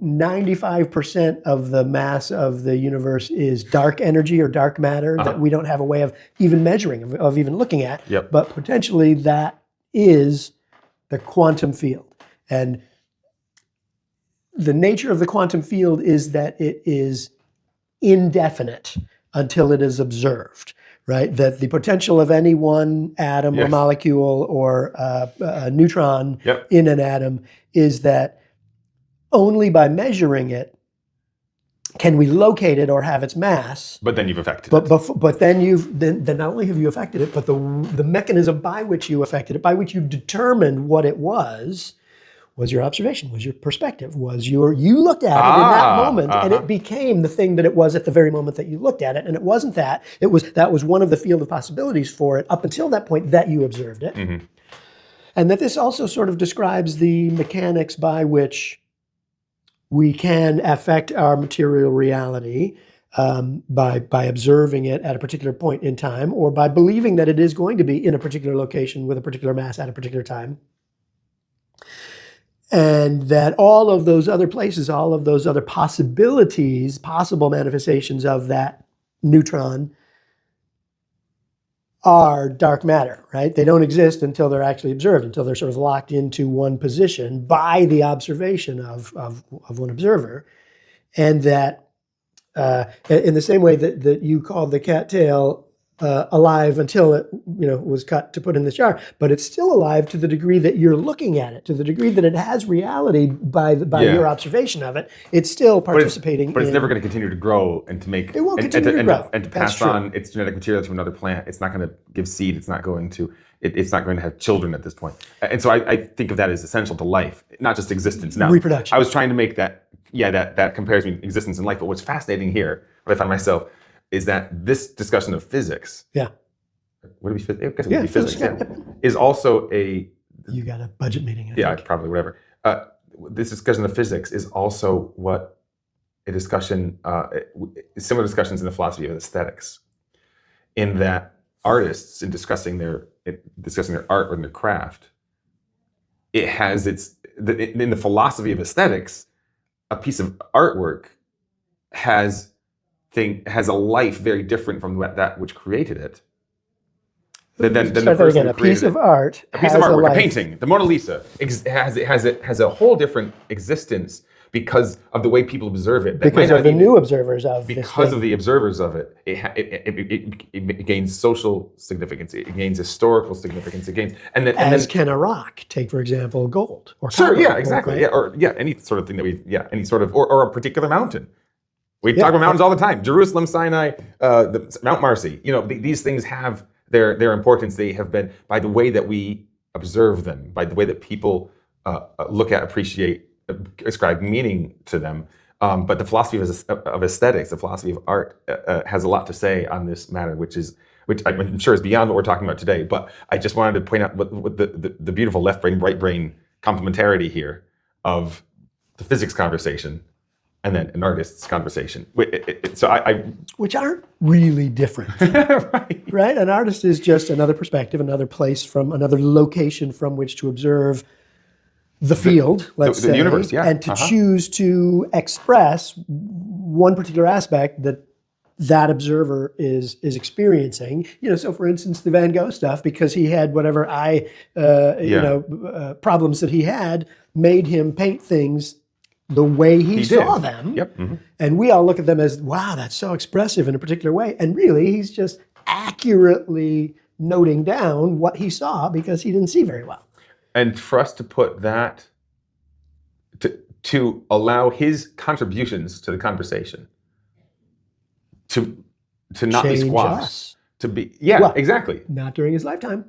95% of the mass of the universe is dark energy or dark matter that we don't have a way of even measuring, of even looking at. Yep. But potentially that is the quantum field. And the nature of the quantum field is that it is indefinite until it is observed, right? That the potential of any one atom or molecule or a neutron in an atom is that only by measuring it can we locate it or have its mass. But then you've affected it. But Then not only have you affected it, but the mechanism by which you affected it, by which you determined what it was your observation, was your perspective, you looked at it in that moment, and it became the thing that it was at the very moment that you looked at it. And it wasn't that. That was one of the field of possibilities for it up until that point that you observed it. Mm-hmm. And that this also sort of describes the mechanics by which we can affect our material reality by observing it at a particular point in time, or by believing that it is going to be in a particular location with a particular mass at a particular time. And that all of those other places, all of those other possibilities, possible manifestations of that neutron are dark matter, right? They don't exist until they're actually observed, until they're sort of locked into one position by the observation of one observer. And that in the same way that you called the cattail alive until it was cut to put in this jar, but it's still alive to the degree that you're looking at it, to the degree that it has reality by your observation of it. It's still participating. But it's never going to continue to grow and to make. It won't continue to grow. And to pass on its genetic material to another plant. It's not going to give seed. It's not going to. It's not going to have children at this point. And so I think of that as essential to life, not just existence. Now, reproduction. I was trying to make that compares between existence and life. But what's fascinating here, what I find myself, is that this discussion of physics, would it be, I guess it would be physics, is also a... You got a budget meeting, I think. Probably, whatever. This discussion of physics is also what a discussion, similar discussions in the philosophy of aesthetics, in that artists, in discussing their art or their craft, it has in the philosophy of aesthetics, a piece of artwork has a life very different from that which created it. Than the person who created it. A piece of art, a painting, the Mona Lisa has a whole different existence because of the way people observe it. Because of the new observers of this because thing. of the observers of it, it gains social significance. It gains historical significance. It gains as can a rock. Take for example gold or sure, copper, exactly, any sort of thing that or a particular mountain. We talk about mountains all the time. Jerusalem, Sinai, Mount Marcy. These things have their importance. They have been, by the way that we observe them, by the way that people look at, appreciate, ascribe meaning to them. But the philosophy of aesthetics, the philosophy of art, has a lot to say on this matter, which I'm sure is beyond what we're talking about today. But I just wanted to point out what the beautiful left brain, right brain complementarity here of the physics conversation and then an artist's conversation. Which aren't really different. Right? An artist is just another perspective, another place from another location from which to observe the field, let's say, the universe, and to choose to express one particular aspect that observer is experiencing. So for instance, the Van Gogh stuff, because he had whatever problems that he had, made him paint things the way he saw them. Yep. Mm-hmm. And we all look at them as, wow, that's so expressive in a particular way. And really, he's just accurately noting down what he saw because he didn't see very well. And for us to put that, to allow his contributions to the conversation to not Change be squashed, us. To be exactly. Not during his lifetime.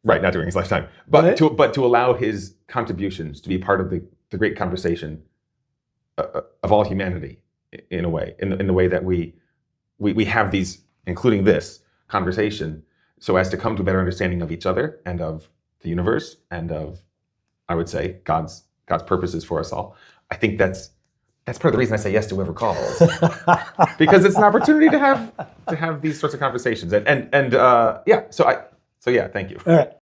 Right, not during his lifetime, but to allow his contributions to be part of the great conversation of all humanity, in a way, in the way that we have these, including this conversation, so as to come to a better understanding of each other and of the universe and of, I would say, God's purposes for us all. I think that's part of the reason I say yes to whoever calls, because it's an opportunity to have these sorts of conversations. So thank you. All right.